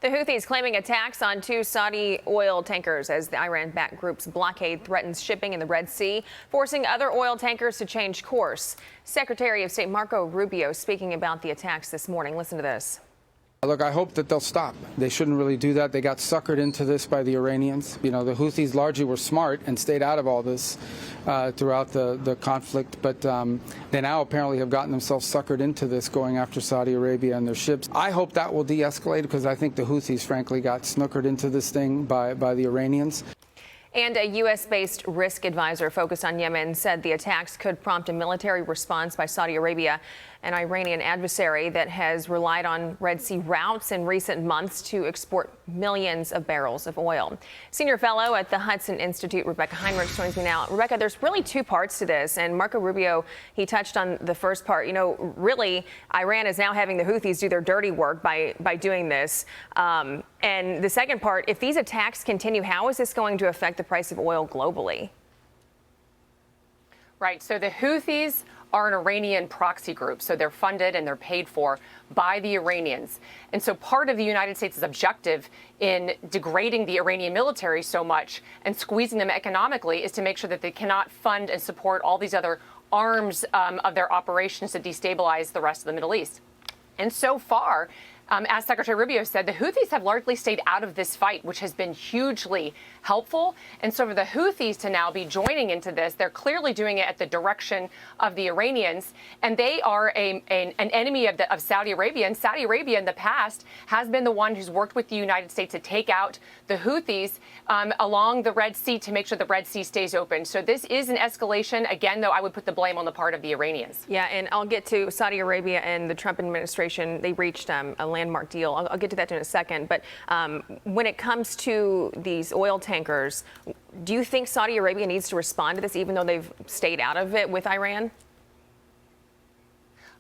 The Houthis claiming attacks on two Saudi oil tankers as the Iran-backed group's blockade threatens shipping in the Red Sea, forcing other oil tankers to change course. Secretary of State Marco Rubio speaking about the attacks this morning. Listen to this. Look, I hope that they'll stop. They shouldn't really do that. They got suckered into this by the Iranians. You know, the Houthis largely were smart and stayed out of all this throughout the conflict. But they now apparently have gotten themselves suckered into this, going after Saudi Arabia and their ships. I hope that will de-escalate because I think the Houthis, frankly, got snookered into this thing by the Iranians. And a U.S.-based risk advisor focused on Yemen said the attacks could prompt a military response by Saudi Arabia, an Iranian adversary that has relied on Red Sea routes in recent months to export millions of barrels of oil. Senior fellow at the Hudson Institute, Rebecca Heinrich, joins me now. Rebecca, there's really two parts to this, and Marco Rubio, he touched on the first part. You know, really, Iran is now having the Houthis do their dirty work by doing this. And the second part, if these attacks continue, how is this going to affect the price of oil globally? Right. So the Houthis are an Iranian proxy group. So they're funded and they're paid for by the Iranians. And so part of the United States' objective in degrading the Iranian military so much and squeezing them economically is to make sure that they cannot fund and support all these other arms of their operations to destabilize the rest of the Middle East. And so far, as Secretary Rubio said, the Houthis have largely stayed out of this fight, which has been hugely helpful. And so for the Houthis to now be joining into this, they're clearly doing it at the direction of the Iranians. And they are an enemy of Saudi Arabia. And Saudi Arabia in the past has been the one who's worked with the United States to take out the Houthis along the Red Sea to make sure the Red Sea stays open. So this is an escalation. Again, though, I would put the blame on the part of the Iranians. Yeah, and I'll get to Saudi Arabia and the Trump administration. They reached a landmark deal. I'll get to that in a second. But when it comes to these oil tankers, do you think Saudi Arabia needs to respond to this, even though they've stayed out of it with Iran?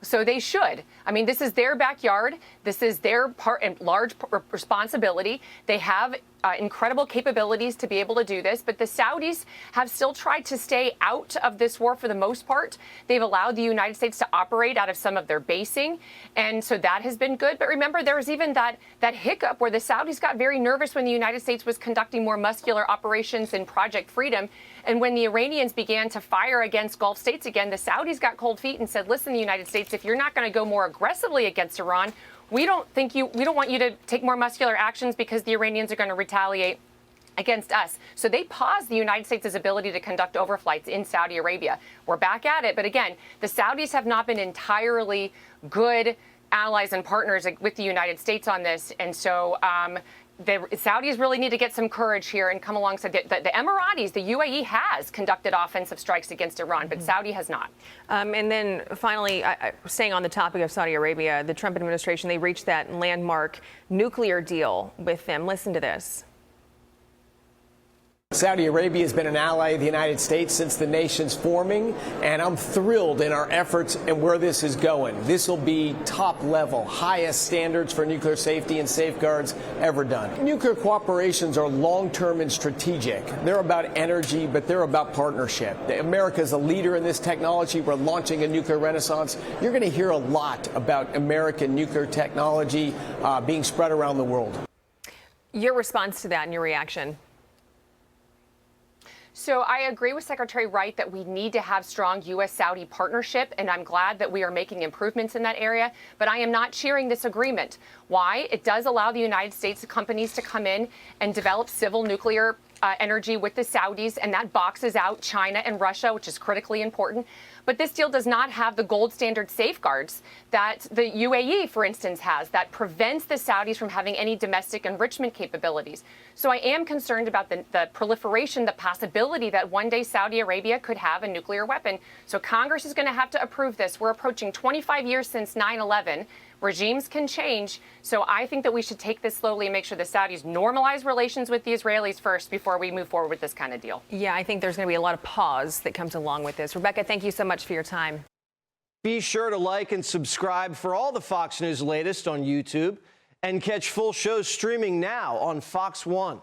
So they should. I mean, this is their backyard. This is their part and large responsibility. They have incredible capabilities to be able to do this, but the Saudis have still tried to stay out of this war for the most part. They've allowed the United States to operate out of some of their basing, and so that has been good. But remember, there was even that hiccup where the Saudis got very nervous when the United States was conducting more muscular operations in Project Freedom, and when the Iranians began to fire against Gulf states again, the Saudis got cold feet and said, listen, the United States, if you're not going to go more aggressively against Iran, we don't want you to take more muscular actions because the Iranians are going to retaliate against us. So they paused the United States' ability to conduct overflights in Saudi Arabia. We're back at it. But again, the Saudis have not been entirely good allies and partners with the United States on this. And so the Saudis really need to get some courage here and come alongside. The Emiratis, the UAE has conducted offensive strikes against Iran, but Saudi has not. And then finally, staying on the topic of Saudi Arabia, the Trump administration, they reached that landmark nuclear deal with them. Listen to this. Saudi Arabia has been an ally of the United States since the nation's forming, and I'm thrilled in our efforts and where this is going. This will be top level, highest standards for nuclear safety and safeguards ever done. Nuclear cooperations are long-term and strategic. They're about energy, but they're about partnership. America is a leader in this technology. We're launching a nuclear renaissance. You're going to hear a lot about American nuclear technology being spread around the world. Your response to that and your reaction? So I agree with Secretary Wright that we need to have strong U.S.-Saudi partnership, and I'm glad that we are making improvements in that area. But I am not cheering this agreement. Why? It does allow the United States companies to come in and develop civil nuclear energy with the Saudis, and that boxes out China and Russia, which is critically important. But this deal does not have the gold standard safeguards that the UAE, for instance, has that prevents the Saudis from having any domestic enrichment capabilities. So I am concerned about the proliferation, the possibility that one day Saudi Arabia could have a nuclear weapon. So Congress is going to have to approve this. We're approaching 25 years since 9/11. Regimes can change. So I think that we should take this slowly and make sure the Saudis normalize relations with the Israelis first before we move forward with this kind of deal. Yeah, I think there's going to be a lot of pause that comes along with this. Rebecca, thank you so much for your time. Be sure to like and subscribe for all the Fox News latest on YouTube and catch full shows streaming now on Fox One.